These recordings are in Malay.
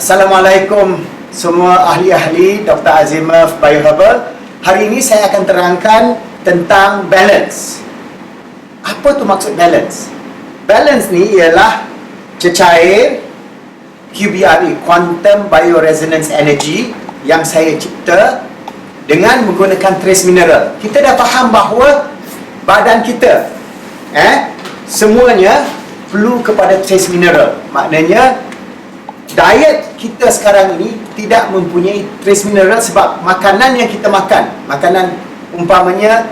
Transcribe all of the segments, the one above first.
Assalamualaikum semua ahli-ahli Dr. Azimov Bioherbal. Hari ini saya akan terangkan tentang balance. Apa tu maksud balance? Balance ni ialah cecair QBRE, Quantum Bioresonance Energy, yang saya cipta dengan menggunakan trace mineral. Kita dah faham bahawa badan kita semuanya perlu kepada trace mineral. Maknanya diet kita sekarang ini tidak mempunyai trace mineral sebab makanan yang kita makan, makanan umpamanya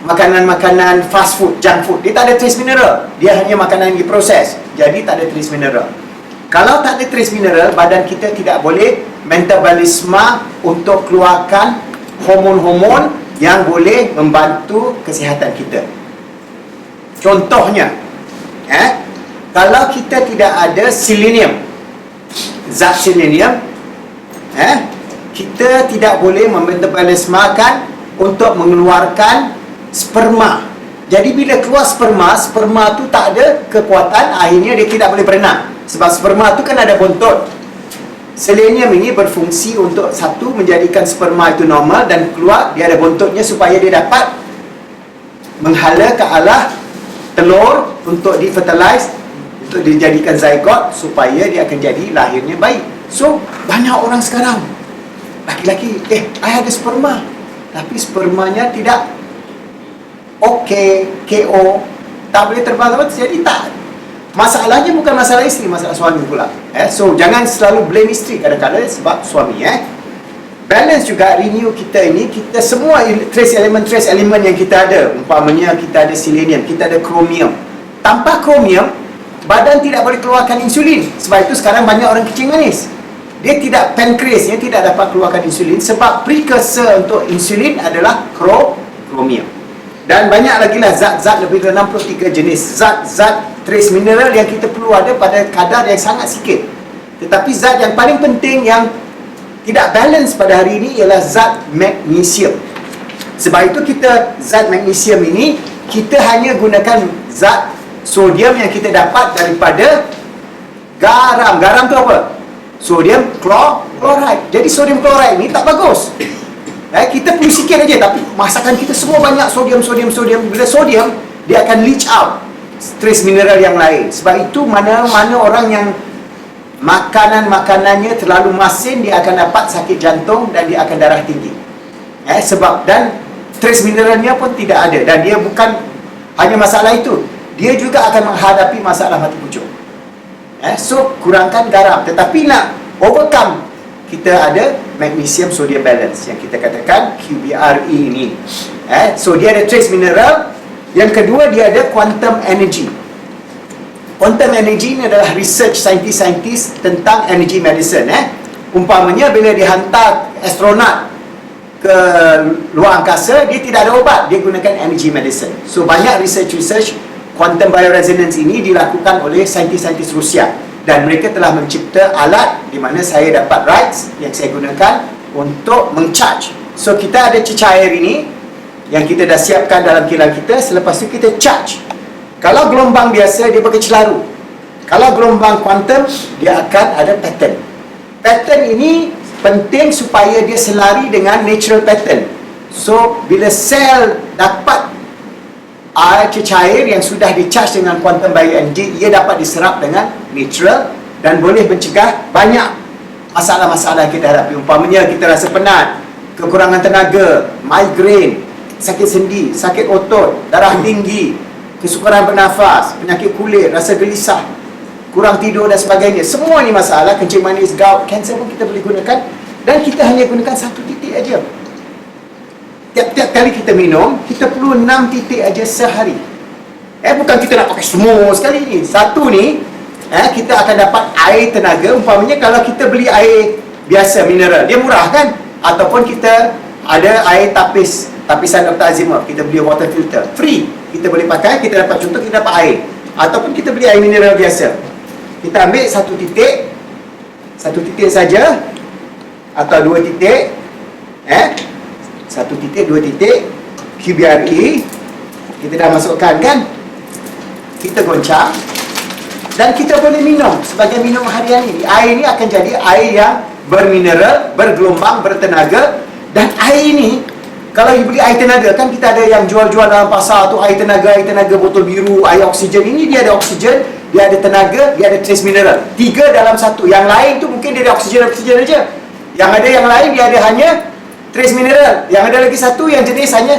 makanan-makanan fast food, junk food, dia tak ada trace mineral. Dia hanya makanan yang diproses, jadi tak ada trace mineral. Kalau tak ada trace mineral, badan kita tidak boleh metabolisme untuk keluarkan hormon-hormon yang boleh membantu kesihatan kita. Contohnya, kalau kita tidak ada selenium, zat selenium, kita tidak boleh memetabolismakan untuk mengeluarkan sperma. Jadi bila keluar sperma tu tak ada kekuatan, akhirnya dia tidak boleh berenang. Sebab sperma tu kan ada bontot. Selenium ini berfungsi untuk satu, menjadikan sperma itu normal dan keluar, dia ada bontotnya supaya dia dapat menghala ke arah telur untuk di-fertilize, untuk dijadikan zygote supaya dia akan jadi lahirnya baik. So, banyak orang sekarang laki-laki, I ada sperma, tapi spermanya tidak KO, tak boleh terbang, jadi tak. Masalahnya bukan masalah isteri, masalah suami pula. So, jangan selalu blame isteri kadang-kadang sebab suami. Balance juga, renew kita ini, kita semua trace elemen yang kita ada, umpamanya kita ada selenium, kita ada kromium. Tanpa kromium, badan tidak boleh keluarkan insulin. Sebab itu sekarang banyak orang kencing manis. Dia tidak, pankreasnya tidak dapat keluarkan insulin sebab precursor untuk insulin adalah kromium. Dan banyak lagi lah zat-zat, lebih dari 63 jenis zat-zat trace mineral yang kita perlu ada pada kadar yang sangat sikit. Tetapi zat yang paling penting yang tidak balance pada hari ini ialah zat magnesium. Sebab itu kita, zat magnesium ini, kita hanya gunakan zat sodium yang kita dapat daripada garam. Garam tu apa? Sodium chloride. Jadi sodium chloride ni tak bagus. Kita perlu sikit aja, tapi masakan kita semua banyak sodium. Bila sodium, dia akan leach out trace mineral yang lain. Sebab itu mana-mana orang yang makanannya terlalu masin, dia akan dapat sakit jantung dan dia akan darah tinggi. Sebab, dan trace mineralnya pun tidak ada. Dan dia bukan hanya masalah itu, dia juga akan menghadapi masalah mati pucuk. So, kurangkan garam. Tetapi nak overcome, kita ada magnesium sodium balance yang kita katakan QBRE ini. So, dia ada trace mineral. Yang kedua, dia ada quantum energy. Quantum energy ini adalah research saintis tentang energy medicine. Umpamanya bila dihantar astronot ke luar angkasa, dia tidak ada obat, dia gunakan energy medicine. So, banyak research quantum bioresonance ini dilakukan oleh saintis-saintis Rusia, dan mereka telah mencipta alat di mana saya dapat rights yang saya gunakan untuk mengcharge. So, kita ada cecair ini yang kita dah siapkan dalam kilang kita. Selepas itu kita charge. Kalau gelombang biasa, dia pakai celaru. Kalau gelombang kuantum, dia akan ada pattern. Pattern ini penting supaya dia selari dengan natural pattern. So, bila sel dapat air cecair yang sudah di-charge dengan quantum bioenergy, ia dapat diserap dengan natural dan boleh mencegah banyak masalah-masalah yang kita hadapi. Umpamanya kita rasa penat, kekurangan tenaga, migraine, sakit sendi, sakit otot, darah tinggi, kesukaran bernafas, penyakit kulit, rasa gelisah, kurang tidur dan sebagainya. Semua ni masalah, kencing manis, gout, kanser pun kita boleh gunakan, dan kita hanya gunakan satu titik aja. Tiap-tiap kali kita minum, kita perlu 6 titik aja sehari. Bukan kita nak pakai semua sekali ni. Satu ni, kita akan dapat air tenaga. Umpamanya kalau kita beli air biasa, mineral, dia murah kan? Ataupun kita ada air tapisan Dr. Azimov, kita beli water filter, free. Kita boleh pakai, kita dapat, contoh kita dapat air. Ataupun kita beli air mineral biasa. Kita ambil satu titik saja, atau 2 titik, 1 titik, 2 titik, QBRE, kita dah masukkan kan? Kita goncang. Dan kita boleh minum sebagai minum harian ini. Air ini akan jadi air yang bermineral, bergelombang, bertenaga. Dan air ini, kalau you beli air tenaga, kan kita ada yang jual-jual dalam pasar tu air tenaga botol biru, air oksigen. Ini dia ada oksigen, dia ada tenaga, dia ada trace mineral. 3 dalam 1. Yang lain tu mungkin dia ada oksigen aja. Yang ada yang lain dia ada hanya trace mineral. Yang ada lagi satu yang jenis hanya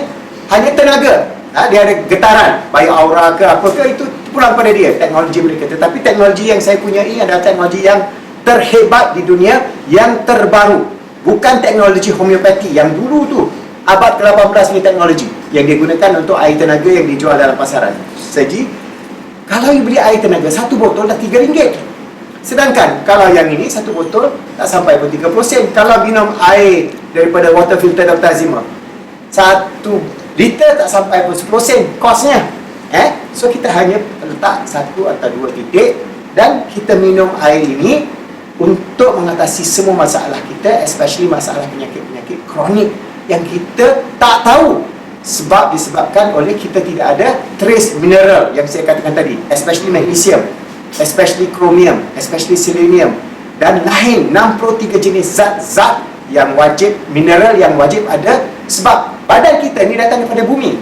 tenaga. Dia ada getaran, baik aura ke apa ke, itu pulang pada dia, teknologi mereka. Tetapi teknologi yang saya punyai adalah teknologi yang terhebat di dunia, yang terbaru. Bukan teknologi homeopati yang dulu tu, abad ke-18 ni teknologi yang digunakan untuk air tenaga yang dijual dalam pasaran. Jadi, kalau you beli air tenaga, 1 botol dah RM3. Sedangkan, kalau yang ini, 1 botol tak sampai pun 30 sen. Kalau minum air daripada water filter Dr. Azimah, 1 liter tak sampai pun 10 sen kosnya. So kita hanya letak 1 atau 2 titik dan kita minum air ini untuk mengatasi semua masalah kita, especially masalah penyakit-penyakit kronik yang kita tak tahu disebabkan oleh kita tidak ada trace mineral yang saya katakan tadi, especially magnesium, especially chromium, especially selenium dan lain 63 jenis zat-zat yang wajib, mineral yang wajib ada. Sebab badan kita ni datang daripada bumi.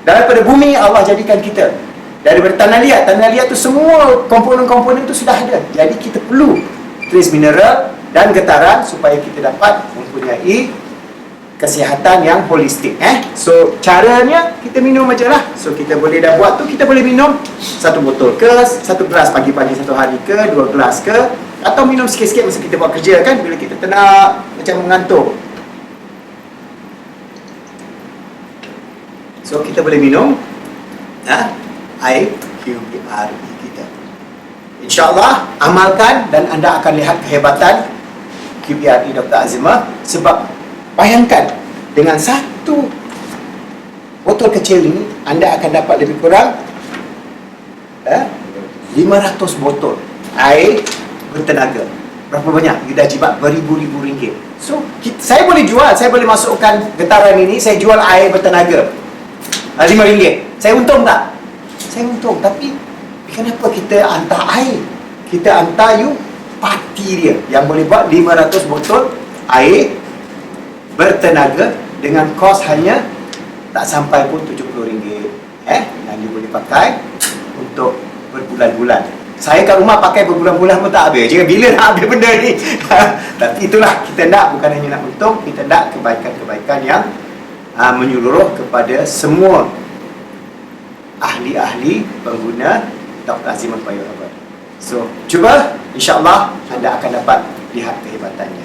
Daripada bumi Allah jadikan kita. Daripada tanah liat tu semua komponen-komponen tu sudah ada. Jadi kita perlu trace mineral dan getaran supaya kita dapat mempunyai kesihatan yang holistik. So caranya kita minum aja lah. So kita boleh dah buat tu, kita boleh minum 1 botol ke, 1 gelas pagi-pagi 1 hari ke, 2 gelas ke, atau minum sikit-sikit masa kita buat kerja kan, bila kita tenang macam mengantuk. So kita boleh minum air QPRE kita. InsyaAllah amalkan dan anda akan lihat kehebatan QPRE Dr. Azimah. Sebab bayangkan dengan 1 botol kecil ini anda akan dapat lebih kurang 500 botol air bertenaga. Berapa banyak? You dah jibat beribu-ribu ringgit. So saya boleh jual, saya boleh masukkan getaran ini, saya jual air bertenaga RM5. Saya untung tak? Saya untung. Tapi kenapa kita hantar air? Kita hantar you parti dia yang boleh buat 500 botol air bertenaga dengan kos hanya tak sampai pun RM70. Dan you boleh pakai untuk berbulan-bulan. Saya kat rumah pakai berbulan-bulan pun tak habis. Jangan bila nak habis benda ni. Tapi itulah, kita nak bukan hanya nak untung, kita nak kebaikan-kebaikan yang menyeluruh kepada semua ahli-ahli pengguna Dr. Azimah Bioherbal. So, cuba, insyaAllah anda akan dapat lihat kehebatannya.